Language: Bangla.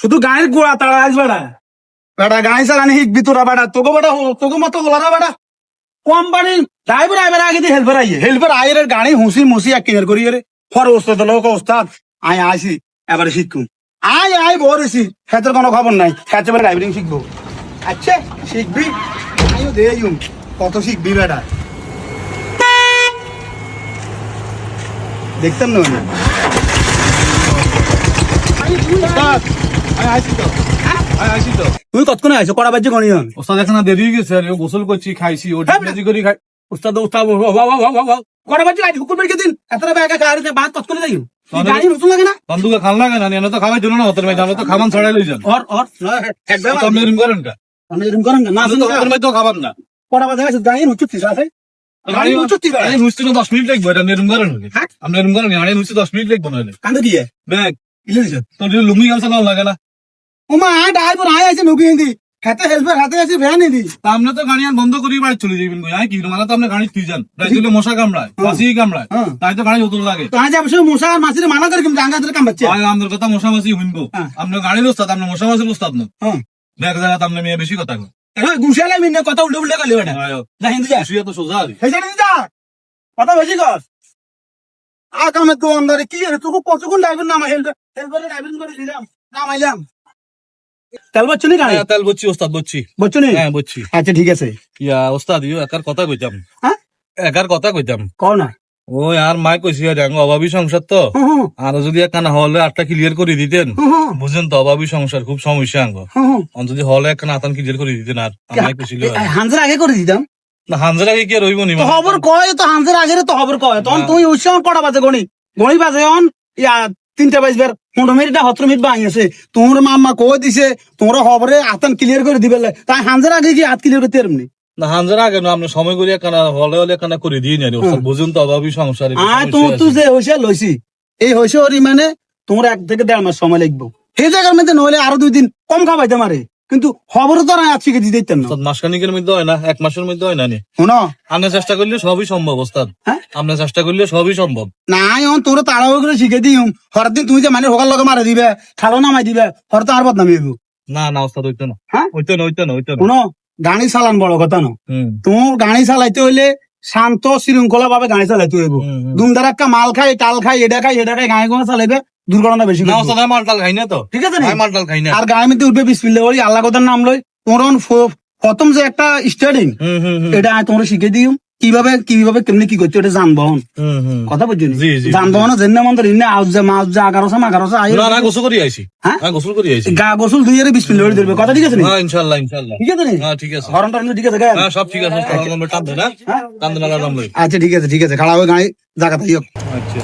শুধু গায়ের গোড়া তারা আস বেড়া বেড়া গায়ে চালানি শিখবি তোরা বেড়া তোকে বেড়া তোকে মতো বলারা বেড়া কোম্পানির ড্রাইভার আইবার আগে দিয়ে হেল্পার আইয়ে হেল্পার আইয়ের গাড়ি হুঁসি মুসি এক কিনার করি রে ফর ওস্তাদ লোক ওস্তাদ আয় আইসি এবারে শিখুন আয় বলেছি খেতের কোনো খবর নাই খেতে বেড়া ড্রাইভিং শিখবো আচ্ছা শিখবি আমিও দেই কত শিখবি বেড়া দেখতাম না তুমি কতক্ষণে আইছো কড়া বাজে গণি ওস্তাদ এখন দেরি হয়ে গেছে গোসল করছি খাইছি ও করে খাই উস্তাদ উস্তাদ কড়া বাজে আইছো হুকুর বেরিয়ে দিন এতটা ব্যাগা গাড়িতে বাদ কতক্ষণে যাই গাড়ি নতুন লাগে না বন্ধুকে খাল লাগে না এনে তো খাওয়াই দিল না হোটেল আমরা তো খাবার ছড়াই লই যান একদম আপনি এরকম করেন কা এরকম করেন না হোটেল তো খাবার না কড়া বাজে আইছো গাড়ি নুচুতি আছে গাড়ি নুচুতি গাড়ি নুচতে 10 মিনিট লাগবে এটা এরকম করেন আপনি এরকম করেন গাড়ি নুচতে 10 মিনিট লাগবে না কান্দে দিয়ে ব্যাগ ইলে দিছ তোর লুঙ্গি গামছা নাও লাগে না ওমা ড্রাইভার আয় আছে নুকি হিন্দি হাতে হেল্পার হাতে আছে ভ্যান হিন্দি আপনি তো গাড়ি আর বন্ধ করি বাড়ি চলে যাবেন কই কি মানে তো আপনি গাড়ি তুই যান রাইলে মশা কামড়ায় মাছি কামড়ায় তাই তো গাড়ি উতল লাগে তো আজ অবশ্য মশা আর মাছির মানা করে কিন্তু আঙ্গা ধরে কাম বাচ্চা আয় আমাদের কথা মশা মাছি হইনবো আপনি গাড়ির ওস্তাদ আপনি মশা মাছির ওস্তাদ না ব্যাগ জায়গা আপনি মেয়ে বেশি কথা কয় গুছালে মিনে কথা উল্টো উল্টো করলি বেটা যা হিন্দি যা শুয়ে তো সোজা আরে হেজার যা কথা বেশি কর আগামে তো আন্দারে কি রে তোকে কতক্ষণ ড্রাইভার নামা হেল্পারে ড্রাইভিং করে দিলাম নামাইলাম তেল বচ্চু নি গাড়ি তেল বচ্ছি ওস্তাদ বচ্ছি বচ্চু নি হ্যাঁ বচ্ছি আচ্ছা ঠিক আছে ইয়া ওস্তাদ ইউ একার কথা কইতাম হ্যাঁ একার কথা কইতাম কও না ও আর মাই কইছি ডাঙ্গ অভাবী সংসার তো আর যদি একখানা হলে আটটা ক্লিয়ার করে দিতেন বুঝেন তো অভাবী সংসার খুব সমস্যা আঙ্গ যদি হলে একখানা আতান ক্লিয়ার করে দিতেন আর আমায় কইছিল হানজার আগে করে দিতাম না হানজার আগে কি রইব নি তো খবর কয় তো হানজার আগে তো খবর কয় তখন তুই উৎস কটা বাজে গণি বাজে অন ইয়া 3টা বাজবার 15 মিনিট 17 মিনিট বাকি আছে তোমার মাম্মা কই দিছে তোমার খবরে আতান ক্লিয়ার করে দিবে তাই হানজার আগে কি হাত ক্লিয়ার করতে পারবনি না হানজার আগে না আপনি সময় করে একখানা হলে একখানা করে দিই না ওস্তাদ বুঝুন তো অভাবী সংসার আয় তুই যে হইছে লইছি এই হইছে ওরই মানে তোমার 1 থেকে 1.5 মাস সময় লাগবে সেই জায়গার মধ্যে নইলে আরো 2 দিন কম খাবাইতে মারে কিন্তু খবর তো না আজকে দিয়ে দিতাম না মাসখানিকের মধ্যে হয় না 1 মাসের মধ্যে হয় না নি শুনো আপনি চেষ্টা করলে সবই সম্ভব ওস্তাদ আপনি চেষ্টা করলে সবই সম্ভব না তোর তাড়াহুড়ো করে শিখে দিম হর দিন তুমি যে মানে হোকার লগে মারে দিবে খালো নামাই দিবে হর তো আর বদনামি হইব না না ওস্তাদ হইতো না হ্যাঁ হইতো না শুনো গাড়ি চালান বড় কথা না তোমার গাড়ি চালাইতে হইলে শান্ত শৃঙ্খলা ভাবে গাড়ি চালাইতে হইব দুমদারাক্কা মাল খাই টাল খাই এটা খাই গাড়ি ঘোড়া চালাইবে দুর্ঘটনা বেশি না ওস্তাদ মাল টাল খাই না তো ঠিক আছে মাল টাল খাই না আর গাড়ির মধ্যে উঠবে বিসমিল্লাহ বলি আল্লাহ কথার নাম লই তোমার প্রথম যে একটা স্টার্টিং এটা তোমরা শিখে দিও কিভাবে কেমনি কি করছো এটা যানবাহন কথা বুঝছো যানবাহন জেন্না মন্দির ইন্না আউজা মাউজা 1100 আই না গোসল করি আইছি হ্যাঁ গোসল করি আইছি গা গোসল দুইয়ারে বিসমিল্লাহ বলি ধরবে কথা ঠিক আছে হ্যাঁ ইনশাআল্লাহ ঠিক আছে হ্যাঁ ঠিক আছে হরন টরন ঠিক আছে হ্যাঁ সব ঠিক আছে টান দেনা টান দেনা টান দেনা আচ্ছা ঠিক আছে খাড়া হয়ে গাড়ি জায়গা তাইও আচ্ছা